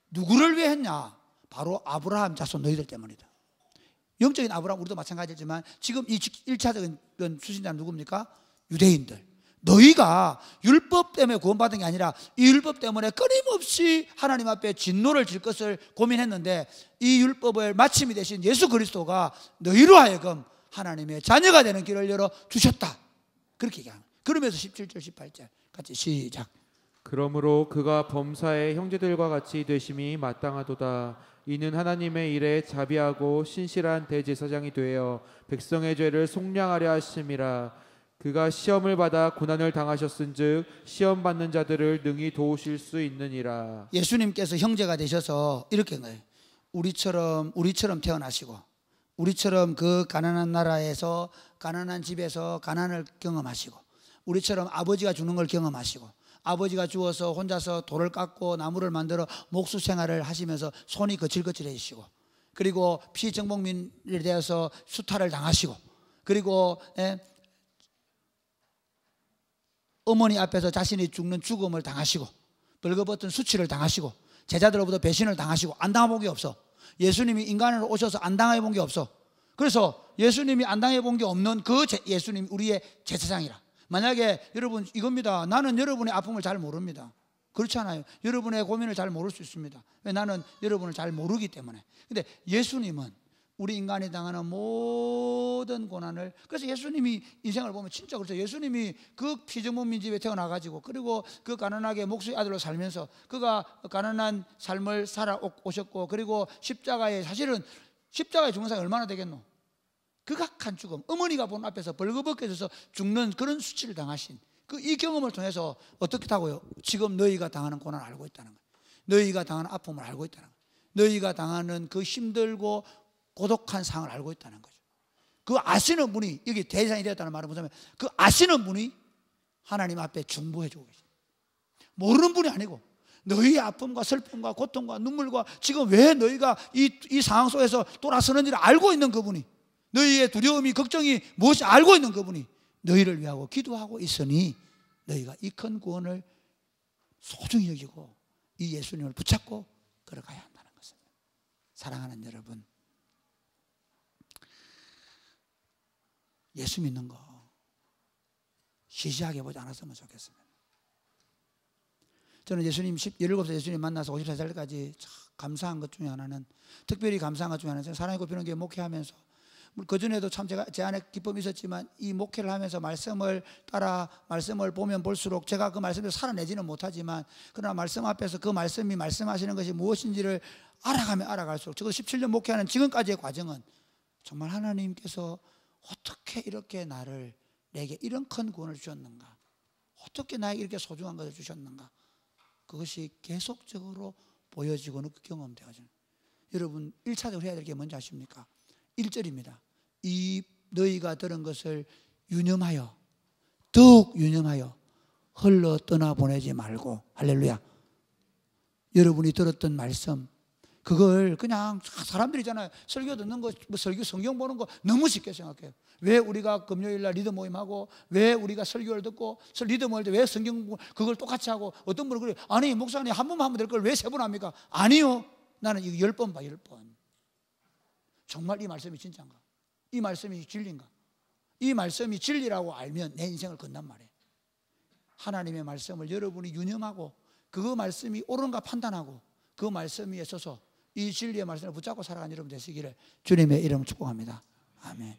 누구를 위해 했냐? 바로 아브라함 자손 너희들 때문이다. 영적인 아브라함, 우리도 마찬가지지만 지금 이 1차적인 수신자는 누굽니까? 유대인들. 너희가 율법 때문에 구원받은 게 아니라 이 율법 때문에 끊임없이 하나님 앞에 진노를 질 것을 고민했는데, 이 율법의 마침이 되신 예수 그리스도가 너희로 하여금 하나님의 자녀가 되는 길을 열어 주셨다. 그렇게 얘기합니다. 그러면서 17절 18절 같이 시작. 그러므로 그가 범사의 형제들과 같이 되심이 마땅하도다. 이는 하나님의 일에 자비하고 신실한 대제사장이 되어 백성의 죄를 속량하려 하심이라. 그가 시험을 받아 고난을 당하셨은즉 시험 받는 자들을 능히 도우실 수 있느니라. 예수님께서 형제가 되셔서 이렇게 한 거예요. 우리처럼 태어나시고, 우리처럼 그 가난한 나라에서, 가난한 집에서 가난을 경험하시고, 우리처럼 아버지가 죽는 걸 경험하시고, 아버지가 죽어서 혼자서 돌을 깎고 나무를 만들어 목수 생활을 하시면서 손이 거칠거칠해지시고, 그리고 피정복민이 되어서 수탈을 당하시고, 그리고 어머니 앞에서 자신이 죽는 죽음을 당하시고, 벌거벗은 수치를 당하시고, 제자들로부터 배신을 당하시고, 안 당해본 게 없어. 예수님이 인간으로 오셔서 안 당해본 게 없어. 그래서 예수님이 안 당해본 게 없는 그 예수님, 우리의 제사장이라. 만약에 여러분 이겁니다. 나는 여러분의 아픔을 잘 모릅니다. 그렇잖아요. 여러분의 고민을 잘 모를 수 있습니다. 왜? 나는 여러분을 잘 모르기 때문에. 근데 예수님은 우리 인간이 당하는 모든 고난을, 그래서 예수님이 인생을 보면 진짜 그렇죠. 예수님이 그 피정복민 집에 태어나가지고, 그리고 그 가난하게 목수의 아들로 살면서 그가 가난한 삶을 살아오셨고, 그리고 십자가에, 사실은 십자가에 죽는 사람이 얼마나 되겠노? 극악한 죽음, 어머니가 본 앞에서 벌거벗겨져서 죽는 그런 수치를 당하신 이 경험을 통해서 어떻게 하고요? 지금 너희가 당하는 고난을 알고 있다는 거예요. 너희가 당하는 아픔을 알고 있다는 거예요. 너희가 당하는 그 힘들고 고독한 상을 알고 있다는 거죠. 그 아시는 분이, 여기 대상이 되었다는 말은 뭐냐면, 그 아시는 분이 하나님 앞에 중보해 주고 계십니다. 모르는 분이 아니고, 너희의 아픔과 슬픔과 고통과 눈물과 지금 왜 너희가 이 상황 속에서 돌아서는지를 알고 있는 그분이, 너희의 두려움이, 걱정이 무엇이 알고 있는 그분이 너희를 위하고 기도하고 있으니 너희가 이 큰 구원을 소중히 여기고 이 예수님을 붙잡고 걸어가야 한다는 것입니다. 사랑하는 여러분, 예수 믿는 거 시시하게 보지 않았으면 좋겠습니다. 저는 예수님 17살 예수님 만나서 53살까지 감사한 것 중에 하나는, 특별히 감사한 것 중에 하나는, 사랑의 꽃 피우는 교회 목회하면서, 그전에도 참 제 안에 기쁨이 있었지만 이 목회를 하면서 말씀을 따라 말씀을 보면 볼수록 제가 그 말씀을 살아내지는 못하지만, 그러나 말씀 앞에서 그 말씀이 말씀하시는 것이 무엇인지를 알아가면 알아갈수록, 적어도 17년 목회하는 지금까지의 과정은 정말 하나님께서 어떻게 이렇게 내게 이런 큰 구원을 주셨는가, 어떻게 나에게 이렇게 소중한 것을 주셨는가, 그것이 계속적으로 보여지고는 경험되어지는. 여러분 1차적으로 해야 될 게 뭔지 아십니까? 1절입니다. 이 너희가 들은 것을 유념하여, 더욱 유념하여 흘러 떠나보내지 말고. 할렐루야. 여러분이 들었던 말씀, 그걸 그냥 사람들이잖아요. 설교 듣는 거, 설교 성경 보는 거 너무 쉽게 생각해요. 왜 우리가 금요일날 리더 모임하고, 왜 우리가 설교를 듣고, 리더 모일 때 왜 성경 그걸 똑같이 하고, 어떤 분은 그래요. 아니 목사님 한 번만 하면 될 걸 왜 세 번 합니까? 아니요, 나는 이거 10번 봐, 10번. 정말 이 말씀이 진짜인가? 이 말씀이 진리인가? 이 말씀이 진리라고 알면 내 인생을 건단 말이에요. 하나님의 말씀을 여러분이 유념하고, 그 말씀이 옳은가 판단하고, 그 말씀 위에 서서 이 진리의 말씀을 붙잡고 살아가는 여러분 되시기를 주님의 이름으로 축복합니다. 아멘.